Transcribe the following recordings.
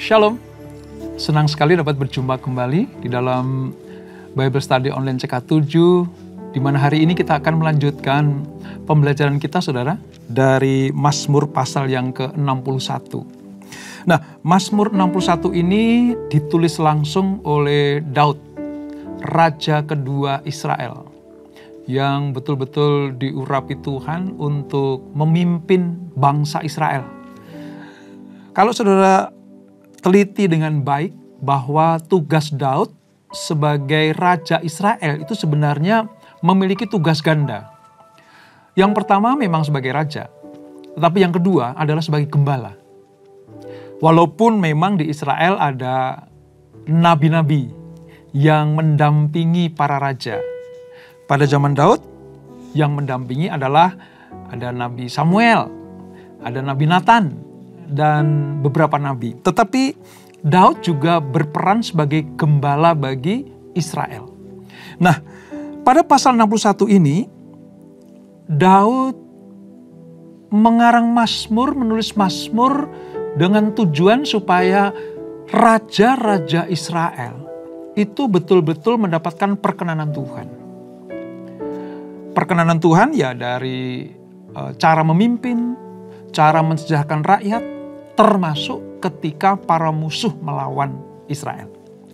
Shalom, senang sekali dapat berjumpa kembali di dalam Bible Study Online CK7, di mana hari ini kita akan melanjutkan pembelajaran kita, saudara, dari Mazmur pasal yang ke-61. Nah, Mazmur 61 ini ditulis langsung oleh Daud, Raja kedua Israel, yang betul-betul diurapi Tuhan untuk memimpin bangsa Israel. Kalau saudara teliti dengan baik bahwa tugas Daud sebagai Raja Israel itu sebenarnya memiliki tugas ganda. Yang pertama memang sebagai raja, tetapi yang kedua adalah sebagai gembala. Walaupun memang di Israel ada nabi-nabi yang mendampingi para raja. Pada zaman Daud, yang mendampingi adalah ada Nabi Samuel, ada Nabi Nathan, dan beberapa nabi. Tetapi Daud juga berperan sebagai gembala bagi Israel. Nah, pada pasal 61 ini, Daud mengarang Mazmur, menulis Mazmur dengan tujuan supaya raja-raja Israel itu betul-betul mendapatkan perkenanan Tuhan. Perkenanan Tuhan ya dari cara memimpin, cara mensejahterakan rakyat, termasuk ketika para musuh melawan Israel.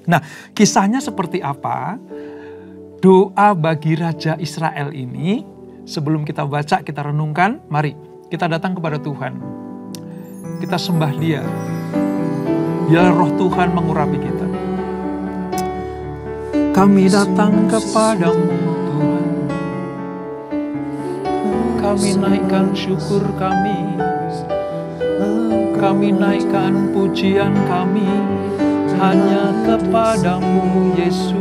Nah, kisahnya seperti apa? Doa bagi Raja Israel ini, sebelum kita baca, kita renungkan, mari kita datang kepada Tuhan. Kita sembah Dia. Biar roh Tuhan mengurapi kita. Kami datang kepadamu Tuhan. Kami naikkan syukur kami. Kami naikkan pujian kami hanya kepadamu Yesus,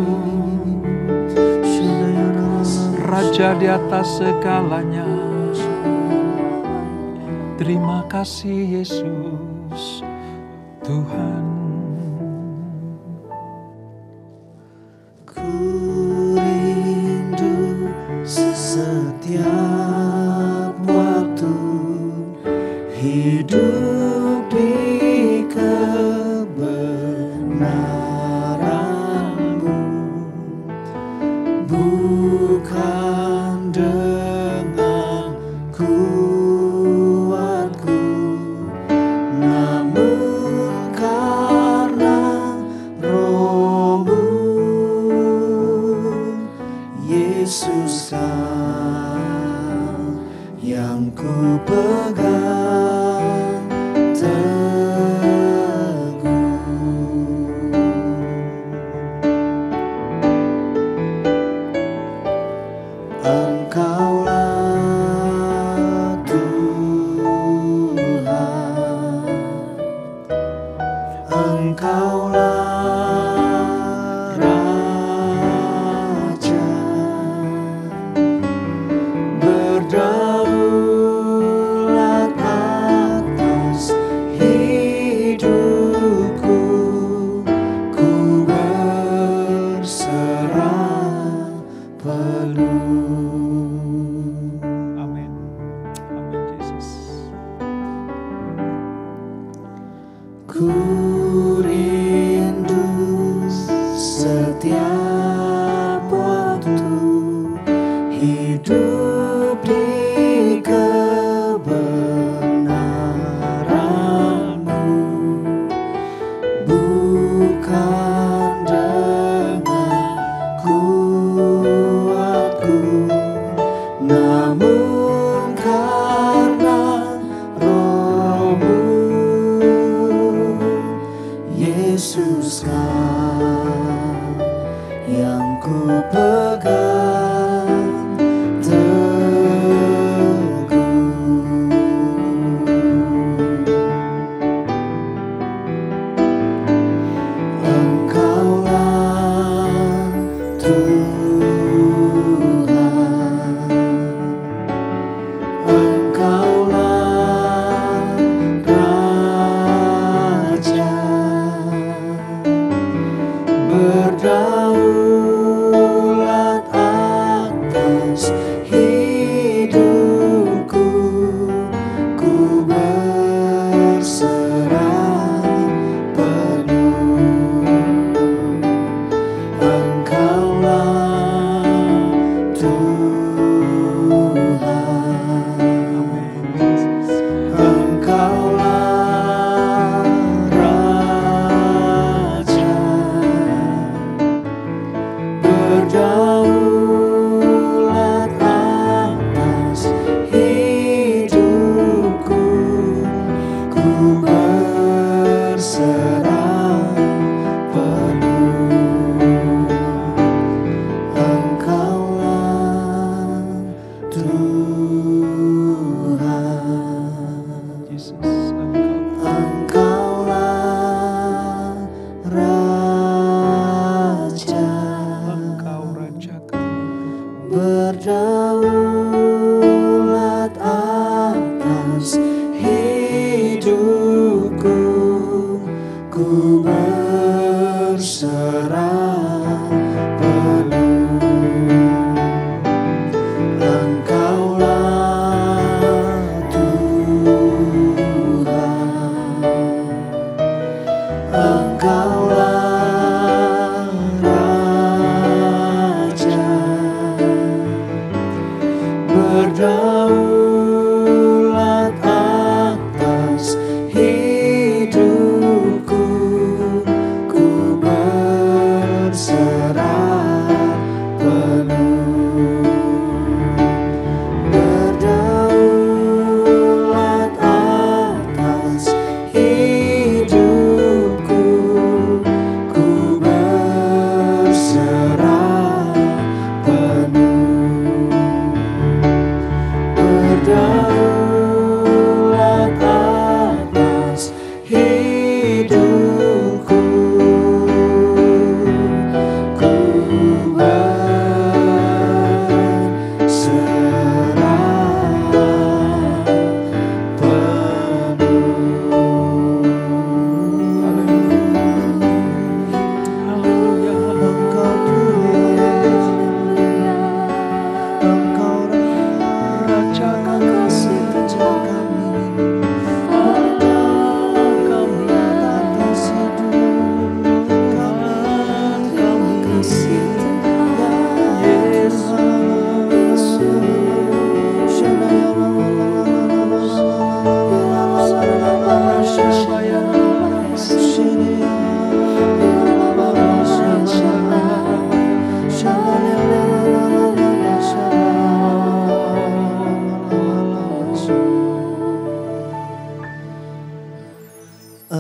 Raja di atas segalanya. Terima kasih Yesus Tuhan. Ku rindu setiap waktu hidup di kebenaran-Mu, bukan dengan kuatku, namun karena Roh-Mu. Yesus yang ku pegang teguh. Engkaulah Tuhan, Engkaulah Raja, berdaulat atas hidupku, ku berserah penuh. Amin. Amin Yesus. Ku rindu setiap waktu hidup di kebenaran-Mu, bukan dengan kuatku, namun karena Roh-Mu.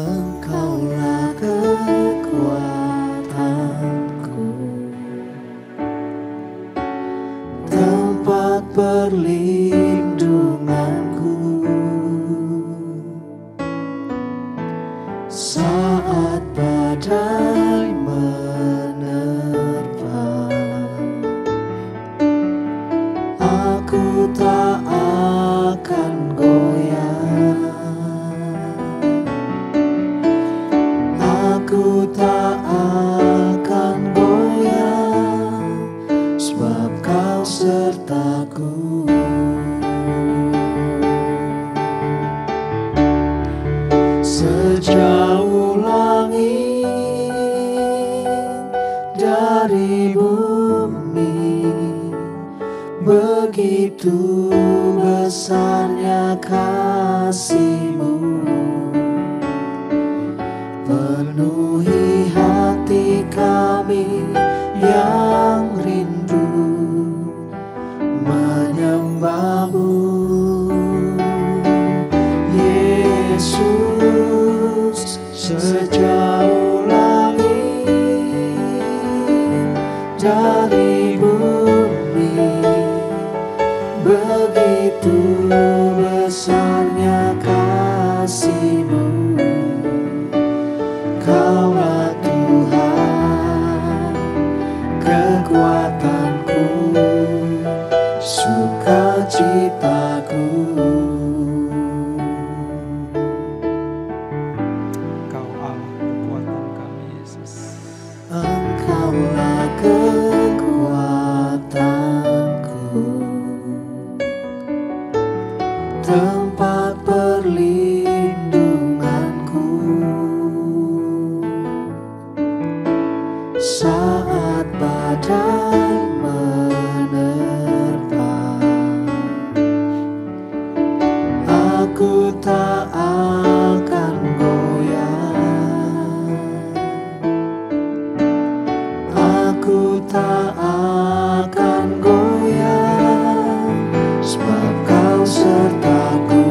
Engkaulah kekuatanku, tempat perlindunganku saat badai menerpa. Aku tak akan goyah, aku tak akan goyah, sebab Kau sertaku. Sejauh langit dari bumi, begitu besarnya kasih-Mu. Penuhi hati kami yang rindu menyembah-Mu. Yesus, sejauh langit dari bumi, begitu besarnya kasih-Mu. Kaulah Tuhan, kekuatanku, sukacitaku. Kau Allah kekuatan kami, Yesus. Engkaulah kekuatanku, tempat perlindunganku saat badai menerpa. Aku tak akan goyah, aku tak akan goyah, sebab Kau sertaku.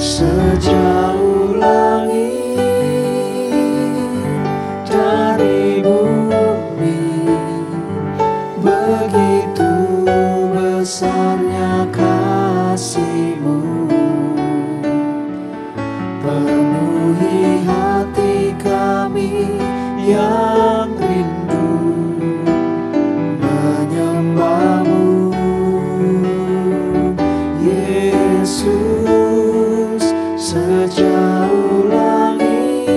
Sejauh langit dari bumi, begitu besarnya kasih-Mu. Penuhi hati kami yang rindu menyembah-Mu. Yesus, sejauh langit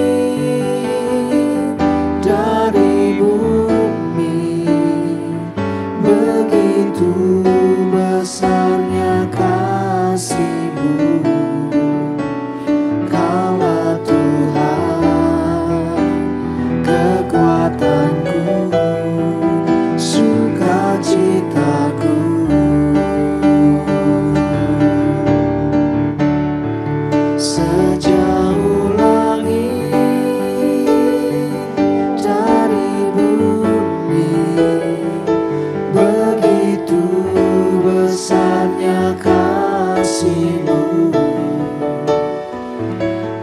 dari bumi, begitu besarnya kasih-Mu. Kaulah Tuhan, kekuatanku, sukacitaku. Sejauh langit dari bumi, begitu besarnya kasih-Mu.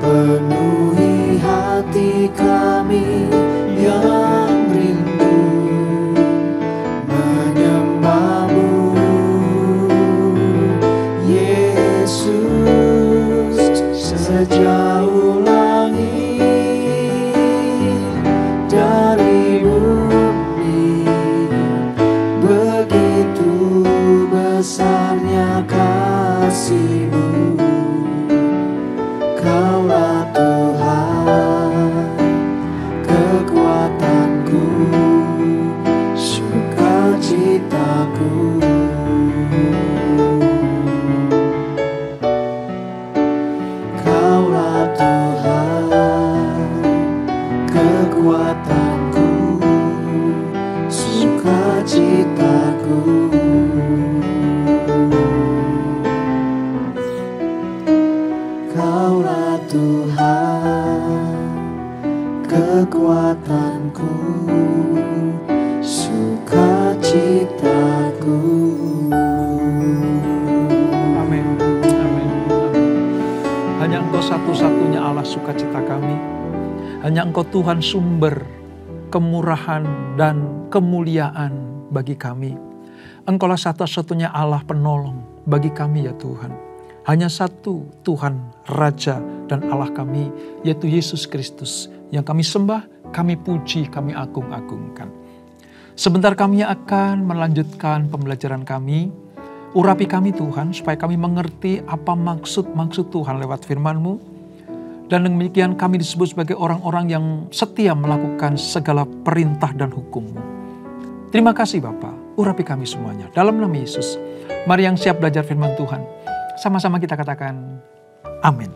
Penuhi hati kami yang rindu menyembah-Mu. Yesus, sejauh langit dari bumi, begitu besarnya kasih-Mu. Kaulah Tuhan, kekuatanku, sukacitaku. Kaulah Tuhan, kekuatanku, sukacitaku. Kaulah Tuhan, kekuatanku, sukacitaku. Amin. satu-satunya Allah sukacita kami. Hanya Engkau Tuhan sumber kemurahan dan kemuliaan bagi kami. Engkaulah satu-satunya Allah penolong bagi kami ya Tuhan. Hanya satu Tuhan, Raja dan Allah kami, yaitu Yesus Kristus. Yang kami sembah, kami puji, kami agung-agungkan. Sebentar kami akan melanjutkan pembelajaran kami. Urapi kami Tuhan, supaya kami mengerti apa maksud-maksud Tuhan lewat firman-Mu. Dan demikian kami disebut sebagai orang-orang yang setia melakukan segala perintah dan hukum-Mu. Terima kasih Bapa, urapi kami semuanya. Dalam nama Yesus, mari yang siap belajar firman Tuhan. Sama-sama kita katakan, amin.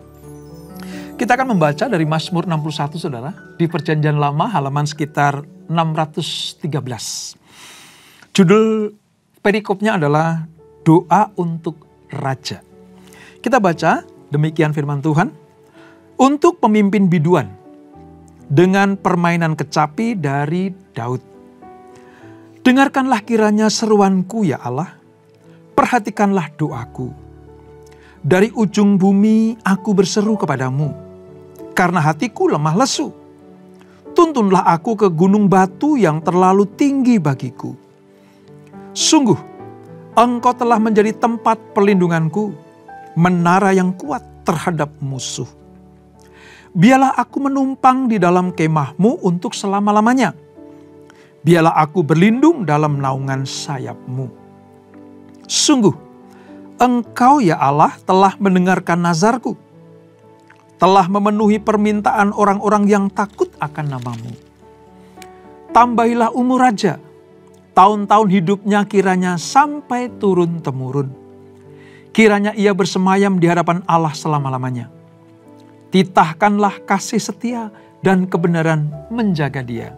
Kita akan membaca dari Mazmur 61 saudara. Di perjanjian lama halaman sekitar 613. Judul perikopnya adalah doa untuk raja. Kita baca demikian firman Tuhan. Untuk pemimpin biduan dengan permainan kecapi dari Daud. Dengarkanlah kiranya seruanku ya Allah, perhatikanlah doaku. Dari ujung bumi aku berseru kepadamu, karena hatiku lemah lesu. Tuntunlah aku ke gunung batu yang terlalu tinggi bagiku. Sungguh, Engkau telah menjadi tempat perlindunganku, menara yang kuat terhadap musuh. Biarlah aku menumpang di dalam kemah-Mu untuk selama-lamanya. Biarlah aku berlindung dalam naungan sayap-Mu. Sungguh, Engkau ya Allah telah mendengarkan nazarku, telah memenuhi permintaan orang-orang yang takut akan nama-Mu. Tambahilah umur raja, tahun-tahun hidupnya kiranya sampai turun-temurun. Kiranya ia bersemayam di hadapan Allah selama-lamanya. Titahkanlah kasih setia dan kebenaran menjaga dia.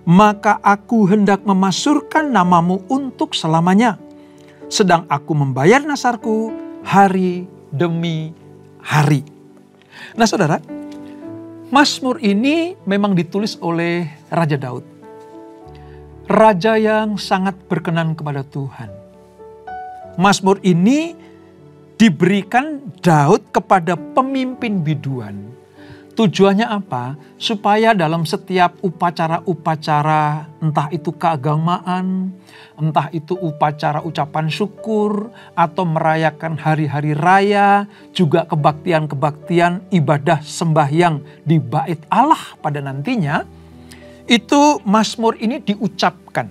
Maka aku hendak memasurkan nama-Mu untuk selamanya. Sedang aku membayar nasarku hari demi hari. Nah saudara, Mazmur ini memang ditulis oleh Raja Daud. Raja yang sangat berkenan kepada Tuhan. Mazmur ini diberikan Daud kepada pemimpin biduan. Tujuannya apa? Supaya dalam setiap upacara-upacara, entah itu keagamaan, entah itu upacara ucapan syukur, atau merayakan hari-hari raya, juga kebaktian-kebaktian ibadah sembahyang di bait Allah pada nantinya, itu Mazmur ini diucapkan.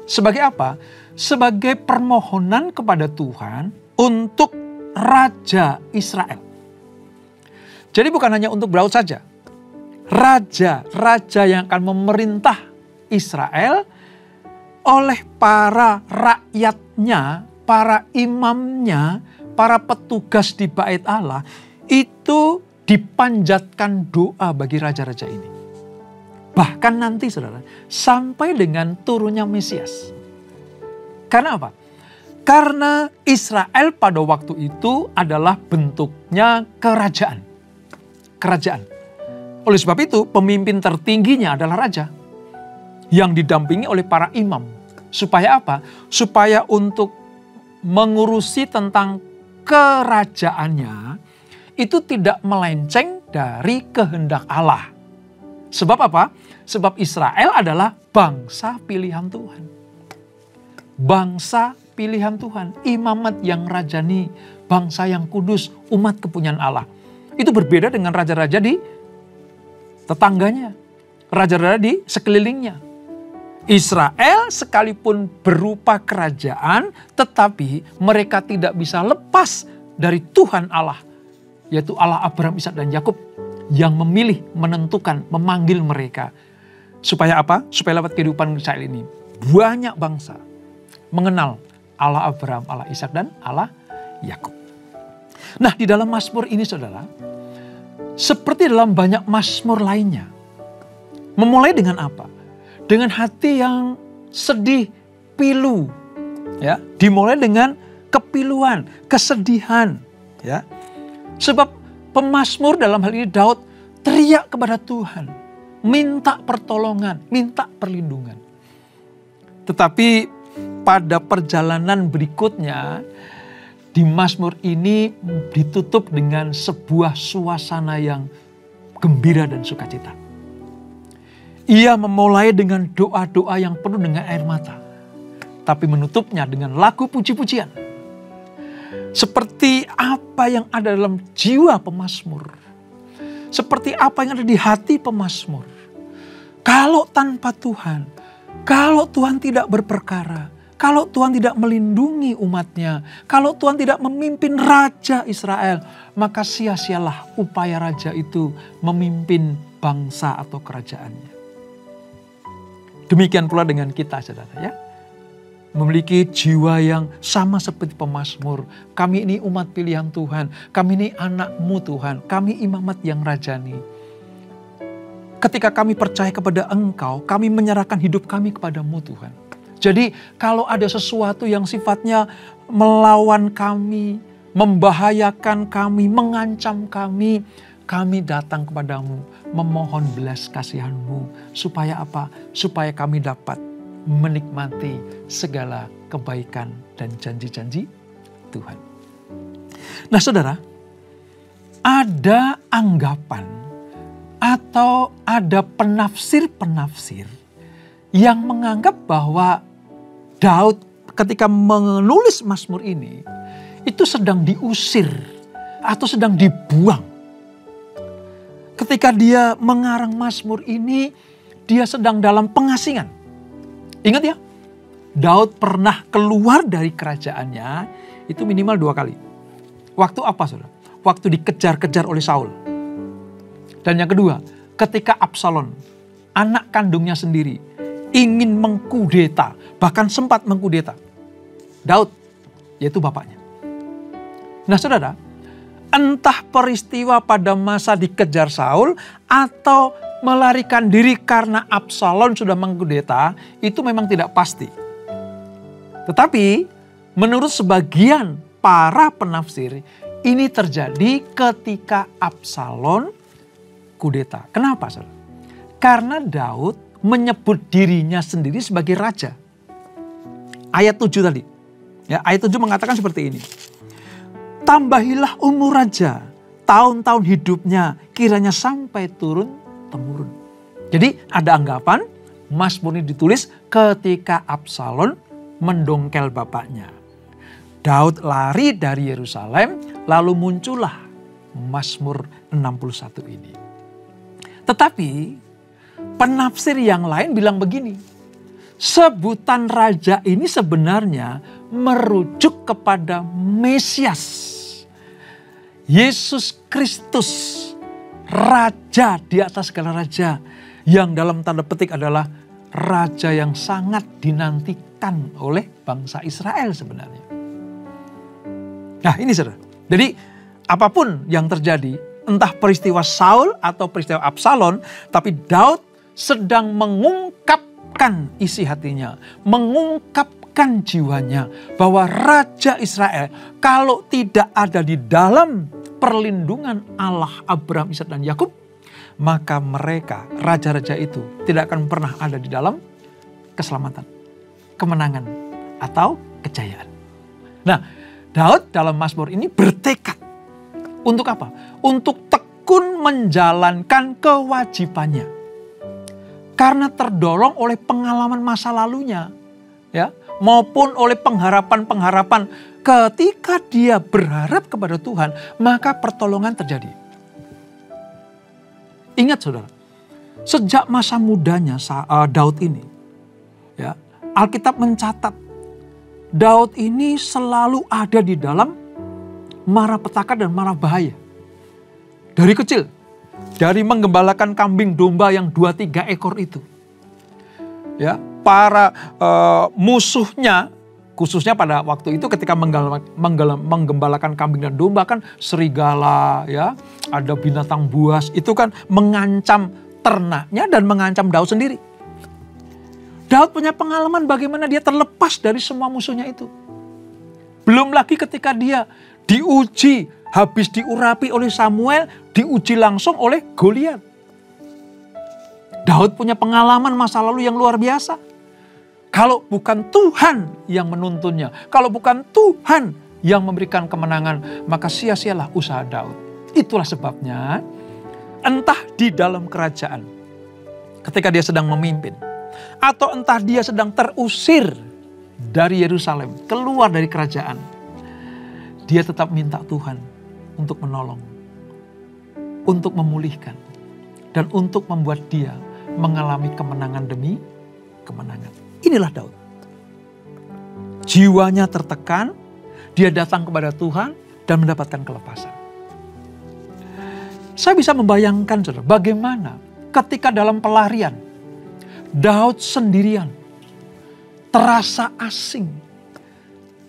Sebagai apa? Sebagai permohonan kepada Tuhan untuk Raja Israel. Jadi bukan hanya untuk Daud saja. Raja yang akan memerintah Israel oleh para rakyatnya, para imamnya, para petugas di bait Allah, itu dipanjatkan doa bagi raja-raja ini. Bahkan nanti saudara, sampai dengan turunnya Mesias. Karena apa? Karena Israel pada waktu itu adalah bentuknya kerajaan. Oleh sebab itu pemimpin tertingginya adalah raja yang didampingi oleh para imam. Supaya apa? Supaya untuk mengurusi tentang kerajaannya itu tidak melenceng dari kehendak Allah. Sebab apa? Sebab Israel adalah bangsa pilihan Tuhan. Bangsa pilihan Tuhan, imamat yang rajani, bangsa yang kudus, umat kepunyaan Allah. Itu berbeda dengan raja-raja di tetangganya, raja-raja di sekelilingnya. Israel sekalipun berupa kerajaan, tetapi mereka tidak bisa lepas dari Tuhan Allah, yaitu Allah Abraham, Ishak dan Yakub, yang memilih, menentukan, memanggil mereka. Supaya apa? Supaya lewat kehidupan Israel ini banyak bangsa mengenal Allah Abraham, Allah Ishak dan Allah Yakub. Nah, di dalam Mazmur ini saudara, seperti dalam banyak Mazmur lainnya, memulai dengan apa? Dengan hati yang sedih, pilu, ya, dimulai dengan kepiluan, kesedihan, ya. Sebab pemazmur dalam hal ini Daud teriak kepada Tuhan, minta pertolongan, minta perlindungan. Tetapi pada perjalanan berikutnya, di Mazmur ini ditutup dengan sebuah suasana yang gembira dan sukacita. Ia memulai dengan doa-doa yang penuh dengan air mata, tapi menutupnya dengan lagu puji-pujian. Seperti apa yang ada dalam jiwa pemazmur, seperti apa yang ada di hati pemazmur. Kalau tanpa Tuhan, kalau Tuhan tidak berperkara, kalau Tuhan tidak melindungi umatnya, kalau Tuhan tidak memimpin Raja Israel, maka sia-sialah upaya Raja itu memimpin bangsa atau kerajaannya. Demikian pula dengan kita, saudara, ya. Memiliki jiwa yang sama seperti pemazmur. Kami ini umat pilihan Tuhan, kami ini anak-Mu Tuhan, kami imamat yang rajani. Ketika kami percaya kepada Engkau, kami menyerahkan hidup kami kepada-Mu Tuhan. Jadi kalau ada sesuatu yang sifatnya melawan kami, membahayakan kami, mengancam kami, kami datang kepadamu, memohon belas kasihan-Mu. Supaya apa? Supaya kami dapat menikmati segala kebaikan dan janji-janji Tuhan. Nah saudara, ada anggapan atau ada penafsir-penafsir yang menganggap bahwa Daud ketika menulis Mazmur ini itu sedang diusir atau sedang dibuang. Ketika dia mengarang Mazmur ini, dia sedang dalam pengasingan. Ingat ya, Daud pernah keluar dari kerajaannya itu minimal 2 kali. Waktu apa saudara? Waktu dikejar-kejar oleh Saul. Dan yang kedua, ketika Absalom, anak kandungnya sendiri, ingin mengkudeta, bahkan sempat mengkudeta Daud, yaitu bapaknya. Nah saudara, entah peristiwa pada masa dikejar Saul atau melarikan diri karena Absalom sudah mengkudeta, itu memang tidak pasti. Tetapi menurut sebagian para penafsir, ini terjadi ketika Absalom kudeta. Kenapa, saudara? Karena Daud menyebut dirinya sendiri sebagai raja. Ayat 7 tadi. Ya, ayat 7 mengatakan seperti ini. Tambahilah umur raja, tahun-tahun hidupnya kiranya sampai turun-temurun. Jadi ada anggapan Mazmur ini ditulis ketika Absalom mendongkel bapaknya. Daud lari dari Yerusalem, lalu muncullah Mazmur 61 ini. Tetapi penafsir yang lain bilang begini, sebutan raja ini sebenarnya merujuk kepada Mesias, Yesus Kristus, raja di atas segala raja, yang dalam tanda petik adalah raja yang sangat dinantikan oleh bangsa Israel sebenarnya. Nah ini saudara, jadi apapun yang terjadi, entah peristiwa Saul atau peristiwa Absalom, tapi Daud sedang mengungkapkan isi hatinya, mengungkapkan jiwanya, bahwa Raja Israel kalau tidak ada di dalam perlindungan Allah Abraham, Ishak dan Yakub, maka mereka, raja-raja itu tidak akan pernah ada di dalam keselamatan, kemenangan, atau kejayaan. Nah, Daud dalam Mazmur ini bertekad untuk apa? Untuk tekun menjalankan kewajibannya. Karena terdorong oleh pengalaman masa lalunya, ya, maupun oleh pengharapan-pengharapan ketika dia berharap kepada Tuhan, maka pertolongan terjadi. Ingat saudara, sejak masa mudanya Daud ini, ya, Alkitab mencatat Daud ini selalu ada di dalam malapetaka dan mara bahaya. Dari kecil, dari menggembalakan kambing domba yang 2-3 ekor itu. Ya, para musuhnya, khususnya pada waktu itu ketika menggembalakan kambing dan domba kan serigala, ya, ada binatang buas, itu kan mengancam ternaknya dan mengancam Daud sendiri. Daud punya pengalaman bagaimana dia terlepas dari semua musuhnya itu. Belum lagi ketika dia diuji, habis diurapi oleh Samuel, diuji langsung oleh Goliat. Daud punya pengalaman masa lalu yang luar biasa. Kalau bukan Tuhan yang menuntunnya, kalau bukan Tuhan yang memberikan kemenangan, maka sia-sialah usaha Daud. Itulah sebabnya entah di dalam kerajaan ketika dia sedang memimpin, atau entah dia sedang terusir dari Yerusalem, keluar dari kerajaan, dia tetap minta Tuhan untuk menolong, untuk memulihkan, dan untuk membuat dia mengalami kemenangan demi kemenangan. Inilah Daud. Jiwanya tertekan, dia datang kepada Tuhan dan mendapatkan kelepasan. Saya bisa membayangkan, saudara, bagaimana ketika dalam pelarian, Daud sendirian, terasa asing,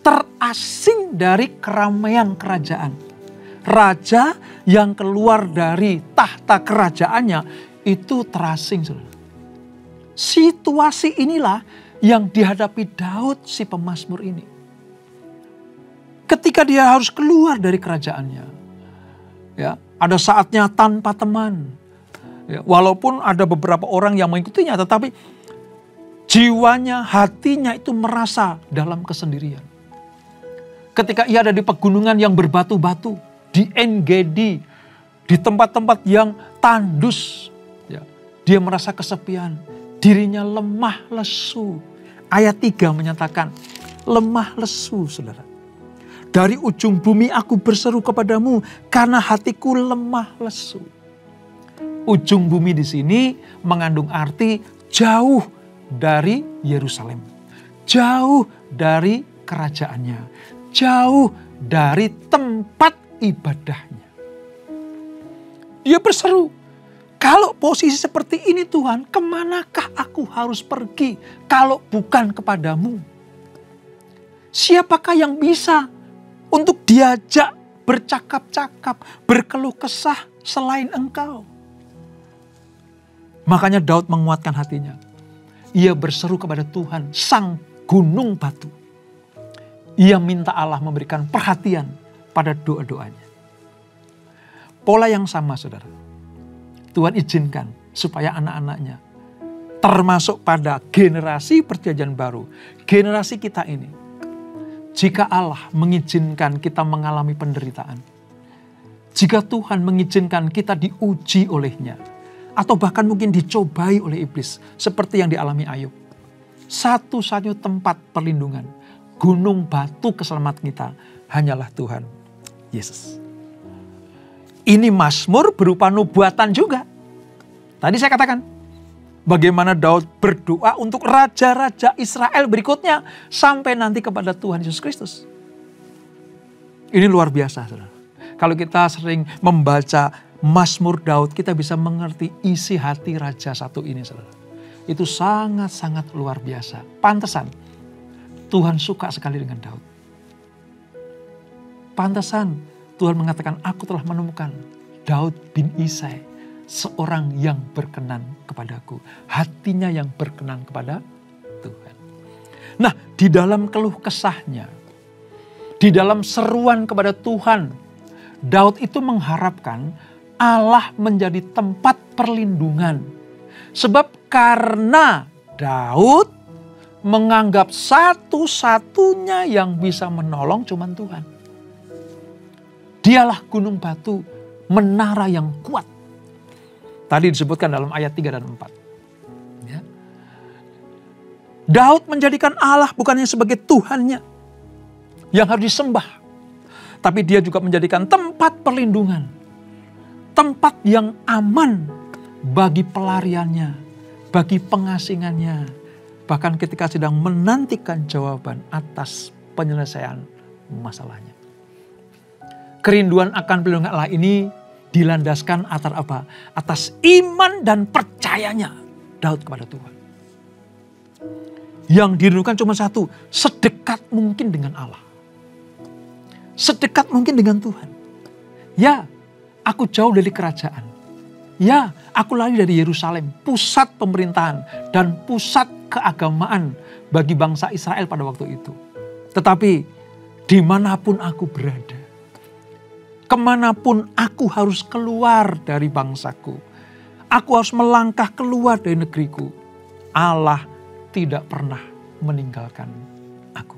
terasing dari keramaian kerajaan. Raja yang keluar dari tahta kerajaannya itu terasing, saudara. Situasi inilah yang dihadapi Daud si pemazmur ini. Ketika dia harus keluar dari kerajaannya, ya, ada saatnya tanpa teman. Ya, walaupun ada beberapa orang yang mengikutinya, tetapi jiwanya, hatinya itu merasa dalam kesendirian. Ketika ia ada di pegunungan yang berbatu-batu, di En-Gedi, di tempat-tempat yang tandus, ya, dia merasa kesepian, dirinya lemah lesu. Ayat 3 menyatakan, lemah lesu, saudara. Dari ujung bumi aku berseru kepadamu karena hatiku lemah lesu. Ujung bumi di sini mengandung arti jauh dari Yerusalem, jauh dari kerajaannya, jauh dari tempat ibadahnya. Dia berseru, kalau posisi seperti ini Tuhan, kemanakah aku harus pergi kalau bukan kepadamu? Siapakah yang bisa untuk diajak bercakap-cakap, berkeluh kesah selain Engkau? Makanya Daud menguatkan hatinya. Ia berseru kepada Tuhan, sang gunung batu. Ia minta Allah memberikan perhatian pada doa-doanya. Pola yang sama, saudara. Tuhan izinkan supaya anak-anaknya, termasuk pada generasi perjanjian baru, generasi kita ini, jika Allah mengizinkan kita mengalami penderitaan, jika Tuhan mengizinkan kita diuji olehnya, atau bahkan mungkin dicobai oleh iblis, seperti yang dialami Ayub, satu-satunya tempat perlindungan, gunung batu keselamatan kita, hanyalah Tuhan Yesus. Ini mazmur berupa nubuatan juga. Tadi saya katakan, bagaimana Daud berdoa untuk raja-raja Israel berikutnya, sampai nanti kepada Tuhan Yesus Kristus. Ini luar biasa, saudara. Kalau kita sering membaca mazmur Daud, kita bisa mengerti isi hati Raja satu ini, saudara. Itu sangat-sangat luar biasa. Pantesan Tuhan suka sekali dengan Daud. Pantesan Tuhan mengatakan, aku telah menemukan Daud bin Isai, seorang yang berkenan kepadaku. Hatinya yang berkenan kepada Tuhan. Nah, di dalam keluh kesahnya, di dalam seruan kepada Tuhan, Daud itu mengharapkan Allah menjadi tempat perlindungan. Sebab karena Daud menganggap satu-satunya yang bisa menolong cuma Tuhan. Dialah gunung batu, menara yang kuat. Tadi disebutkan dalam ayat 3 dan 4. Ya. Daud menjadikan Allah bukannya sebagai Tuhannya yang harus disembah, tapi dia juga menjadikan tempat perlindungan, tempat yang aman bagi pelariannya, bagi pengasingannya, bahkan ketika sedang menantikan jawaban atas penyelesaian masalahnya. Kerinduan akan perlindungan Allah ini dilandaskan atas iman dan percayanya Daud kepada Tuhan. Yang dirindukan cuma satu, sedekat mungkin dengan Allah. Sedekat mungkin dengan Tuhan. Ya, aku jauh dari kerajaan. Ya, aku lari dari Yerusalem, pusat pemerintahan dan pusat keagamaan bagi bangsa Israel pada waktu itu. Tetapi dimanapun aku berada, kemanapun aku harus keluar dari bangsaku, aku harus melangkah keluar dari negeriku, Allah tidak pernah meninggalkan aku.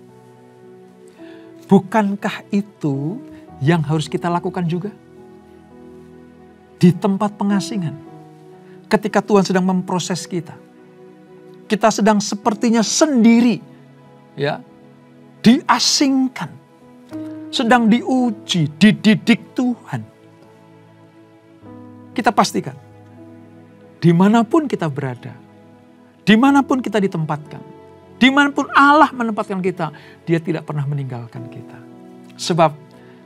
Bukankah itu yang harus kita lakukan juga? Di tempat pengasingan, ketika Tuhan sedang memproses kita, kita sedang sepertinya sendiri, ya, diasingkan, sedang diuji, dididik Tuhan. Kita pastikan, dimanapun kita berada, dimanapun kita ditempatkan, dimanapun Allah menempatkan kita, Dia tidak pernah meninggalkan kita. Sebab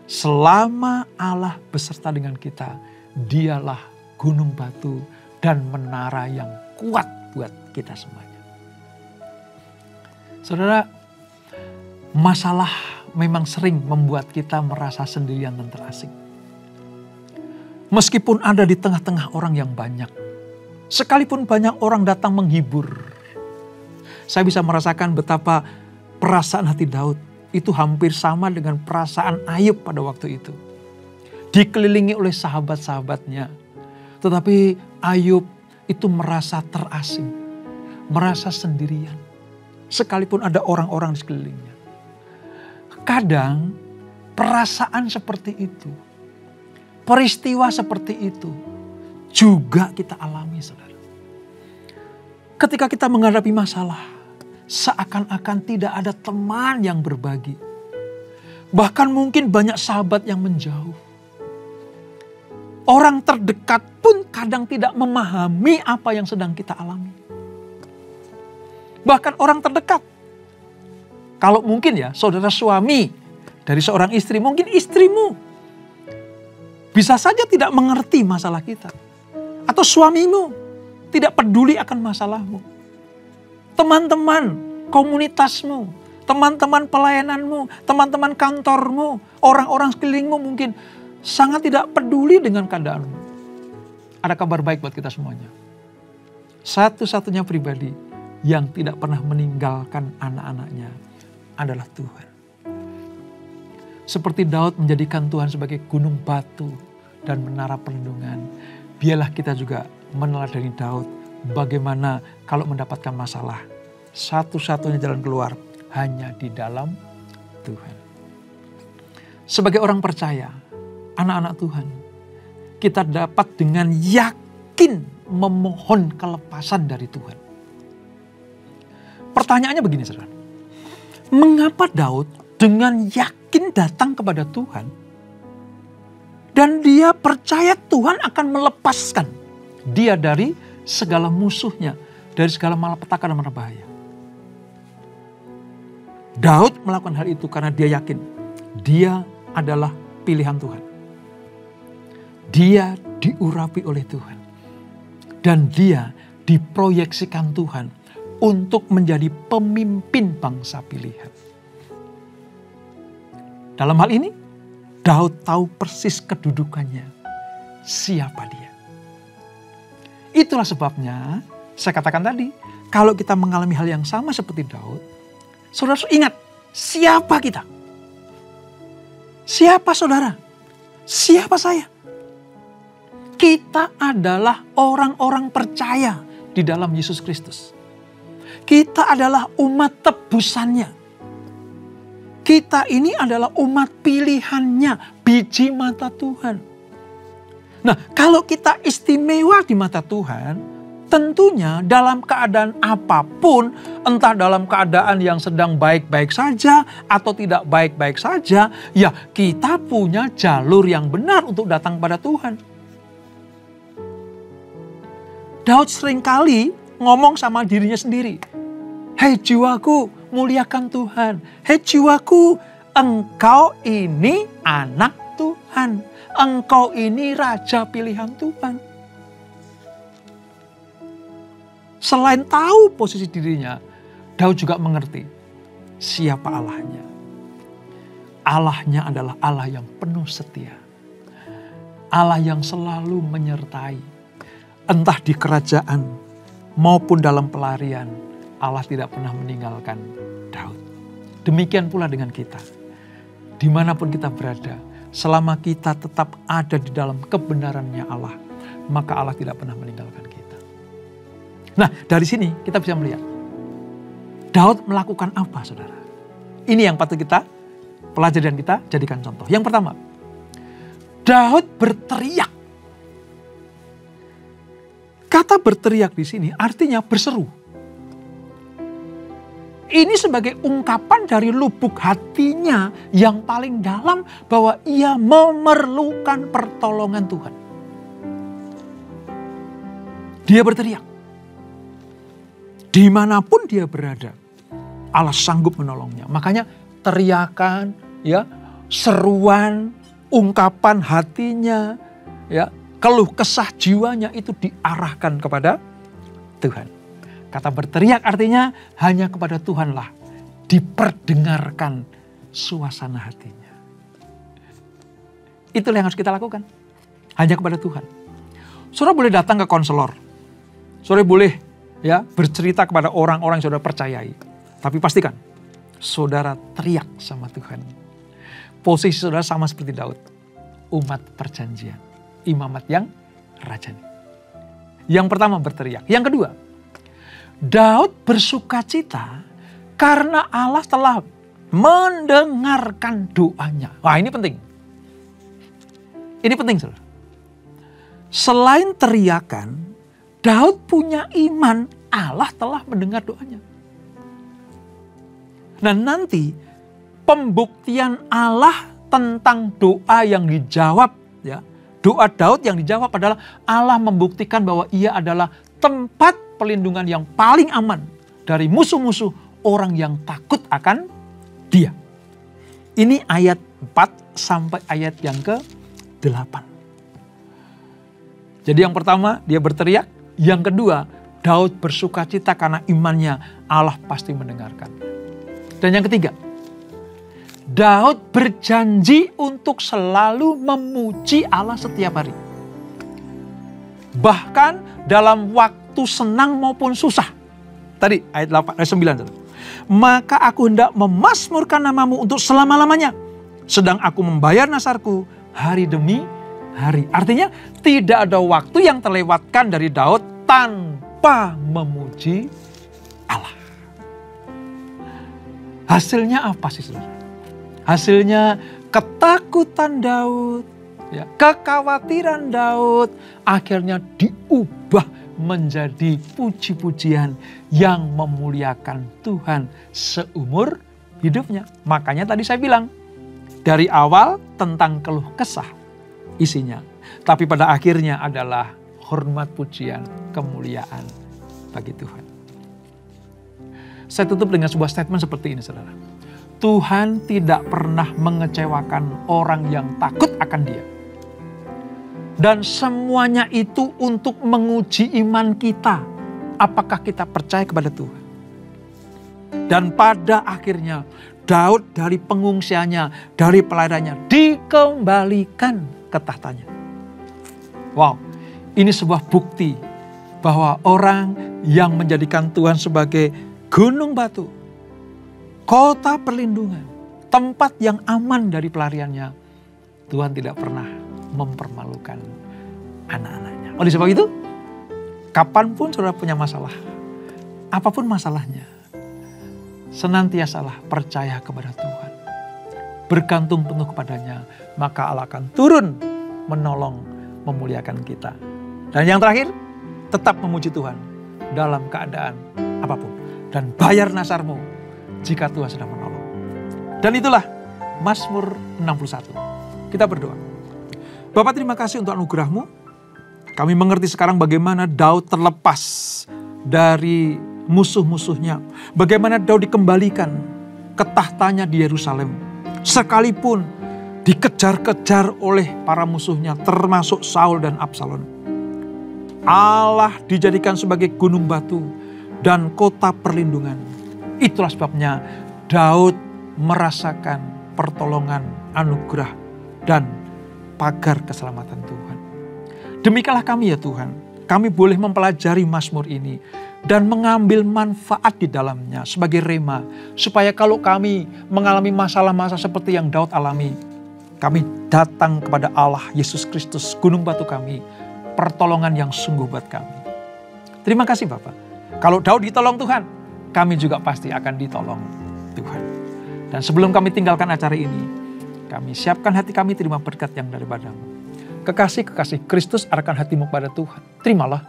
selama Allah beserta dengan kita, Dialah gunung batu dan menara yang kuat buat kita semuanya. Saudara, masalah memang sering membuat kita merasa sendirian dan terasing. Meskipun ada di tengah-tengah orang yang banyak, sekalipun banyak orang datang menghibur, saya bisa merasakan betapa perasaan hati Daud itu hampir sama dengan perasaan Ayub pada waktu itu. Dikelilingi oleh sahabat-sahabatnya, tetapi Ayub itu merasa terasing, merasa sendirian, sekalipun ada orang-orang di sekelilingnya. Kadang perasaan seperti itu, peristiwa seperti itu juga kita alami, saudara. Ketika kita menghadapi masalah, seakan-akan tidak ada teman yang berbagi. Bahkan mungkin banyak sahabat yang menjauh. Orang terdekat pun kadang tidak memahami apa yang sedang kita alami. Bahkan orang terdekat. Kalau mungkin ya, saudara suami dari seorang istri, mungkin istrimu bisa saja tidak mengerti masalah kita. Atau suamimu tidak peduli akan masalahmu. Teman-teman komunitasmu, teman-teman pelayananmu, teman-teman kantormu, orang-orang sekelilingmu mungkin sangat tidak peduli dengan keadaanmu. Ada kabar baik buat kita semuanya. Satu-satunya pribadi yang tidak pernah meninggalkan anak-anaknya adalah Tuhan. Seperti Daud menjadikan Tuhan sebagai gunung batu dan menara perlindungan, biarlah kita juga meneladani Daud bagaimana kalau mendapatkan masalah. Satu-satunya jalan keluar hanya di dalam Tuhan. Sebagai orang percaya, anak-anak Tuhan, kita dapat dengan yakin memohon kelepasan dari Tuhan. Pertanyaannya begini, saudara. Mengapa Daud dengan yakin datang kepada Tuhan dan dia percaya Tuhan akan melepaskan dia dari segala musuhnya, dari segala malapetaka dan berbahaya? Daud melakukan hal itu karena dia yakin dia adalah pilihan Tuhan. Dia diurapi oleh Tuhan. Dan dia diproyeksikan Tuhan untuk menjadi pemimpin bangsa pilihan. Dalam hal ini, Daud tahu persis kedudukannya. Siapa dia? Itulah sebabnya saya katakan tadi, kalau kita mengalami hal yang sama seperti Daud, saudara ingat, siapa kita? Siapa saudara? Siapa saya? Kita adalah orang-orang percaya di dalam Yesus Kristus. Kita adalah umat tebusannya. Kita ini adalah umat pilihannya, biji mata Tuhan. Nah, kalau kita istimewa di mata Tuhan, tentunya dalam keadaan apapun, entah dalam keadaan yang sedang baik-baik saja atau tidak baik-baik saja, ya kita punya jalur yang benar untuk datang pada Tuhan. Daud seringkali ngomong sama dirinya sendiri. Hei jiwaku, muliakan Tuhan. Hei jiwaku, engkau ini anak Tuhan. Engkau ini raja pilihan Tuhan. Selain tahu posisi dirinya, Daud juga mengerti siapa Allahnya. Allahnya adalah Allah yang penuh setia. Allah yang selalu menyertai. Entah di kerajaan maupun dalam pelarian, Allah tidak pernah meninggalkan Daud. Demikian pula dengan kita. Dimanapun kita berada, selama kita tetap ada di dalam kebenarannya Allah, maka Allah tidak pernah meninggalkan kita. Nah, dari sini kita bisa melihat Daud melakukan apa, saudara? Ini yang patut kita pelajaran kita jadikan contoh. Yang pertama, Daud berteriak. Kata berteriak di sini artinya berseru. Ini sebagai ungkapan dari lubuk hatinya yang paling dalam bahwa ia memerlukan pertolongan Tuhan. Dia berteriak. Dimanapun dia berada, Allah sanggup menolongnya. Makanya teriakan, ya, seruan, ungkapan hatinya, ya, keluh kesah jiwanya itu diarahkan kepada Tuhan. Kata berteriak artinya hanya kepada Tuhanlah diperdengarkan suasana hatinya. Itulah yang harus kita lakukan. Hanya kepada Tuhan. Saudara boleh datang ke konselor. Saudara boleh, ya, bercerita kepada orang-orang yang saudara percayai. Tapi pastikan saudara teriak sama Tuhan. Posisi saudara sama seperti Daud. Umat perjanjian. Imamat yang rajani. Yang pertama berteriak. Yang kedua, Daud bersukacita karena Allah telah mendengarkan doanya. Wah, ini penting. Ini penting, saudara. Selain teriakan, Daud punya iman Allah telah mendengar doanya. Nah, nanti pembuktian Allah tentang doa yang dijawab, ya, doa Daud yang dijawab adalah Allah membuktikan bahwa ia adalah tempat pelindungan yang paling aman dari musuh-musuh orang yang takut akan dia. Ini ayat 4 sampai ayat yang ke-8. Jadi yang pertama dia berteriak, yang kedua Daud bersukacita karena imannya Allah pasti mendengarkan. Dan yang ketiga, Daud berjanji untuk selalu memuji Allah setiap hari. Bahkan dalam waktu senang maupun susah. Tadi ayat 8, ayat 9. Maka aku hendak memasmurkan namamu untuk selama-lamanya. Sedang aku membayar nasarku hari demi hari. Artinya tidak ada waktu yang terlewatkan dari Daud tanpa memuji Allah. Hasilnya apa sih, saudara? Hasilnya ketakutan Daud, ya, kekhawatiran Daud akhirnya diubah menjadi puji-pujian yang memuliakan Tuhan seumur hidupnya. Makanya tadi saya bilang, dari awal tentang keluh kesah isinya. Tapi pada akhirnya adalah hormat, pujian, kemuliaan bagi Tuhan. Saya tutup dengan sebuah statement seperti ini, saudara. Tuhan tidak pernah mengecewakan orang yang takut akan Dia. Dan semuanya itu untuk menguji iman kita. Apakah kita percaya kepada Tuhan? Dan pada akhirnya Daud dari pengungsiannya, dari pelayanannya dikembalikan ke tahtanya. Wow, ini sebuah bukti bahwa orang yang menjadikan Tuhan sebagai gunung batu, kota perlindungan, tempat yang aman dari pelariannya, Tuhan tidak pernah mempermalukan anak-anaknya. Oleh sebab itu, kapanpun saudara punya masalah, apapun masalahnya, senantiasalah percaya kepada Tuhan. Bergantung penuh kepadanya, maka Allah akan turun menolong, memuliakan kita. Dan yang terakhir, tetap memuji Tuhan dalam keadaan apapun. Dan bayar nasarmu jika Tuhan sedang menolong. Dan itulah Mazmur 61. Kita berdoa. Bapak, terima kasih untuk anugerah-Mu. Kami mengerti sekarang bagaimana Daud terlepas dari musuh-musuhnya. Bagaimana Daud dikembalikan ke tahtanya di Yerusalem. Sekalipun dikejar-kejar oleh para musuhnya, termasuk Saul dan Absalom. Allah dijadikan sebagai gunung batu dan kota perlindungan. Itulah sebabnya Daud merasakan pertolongan, anugerah, dan pagar keselamatan Tuhan. Demikianlah kami ya Tuhan. Kami boleh mempelajari Mazmur ini dan mengambil manfaat di dalamnya sebagai rema. Supaya kalau kami mengalami masalah-masalah seperti yang Daud alami, kami datang kepada Allah Yesus Kristus, gunung batu kami, pertolongan yang sungguh buat kami. Terima kasih Bapak. Kalau Daud ditolong Tuhan, kami juga pasti akan ditolong Tuhan. Dan sebelum kami tinggalkan acara ini, kami siapkan hati kami terima berkat yang daripadamu. Kekasih-kekasih Kristus, arahkan hatimu pada Tuhan. Terimalah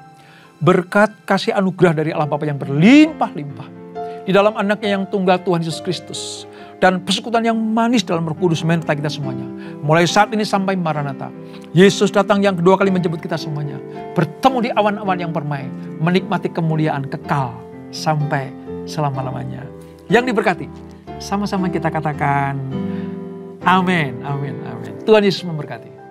berkat kasih anugerah dari Allah Bapa yang berlimpah-limpah di dalam anaknya yang tunggal Tuhan Yesus Kristus. Dan persekutuan yang manis dalam Roh Kudus menyertai kita semuanya. Mulai saat ini sampai Maranatha. Yesus datang yang kedua kali menjemput kita semuanya. Bertemu di awan-awan yang permai. Menikmati kemuliaan kekal sampai selama-lamanya. Yang diberkati. Sama-sama kita katakan amin, amin, amin. Tuhan Yesus memberkati.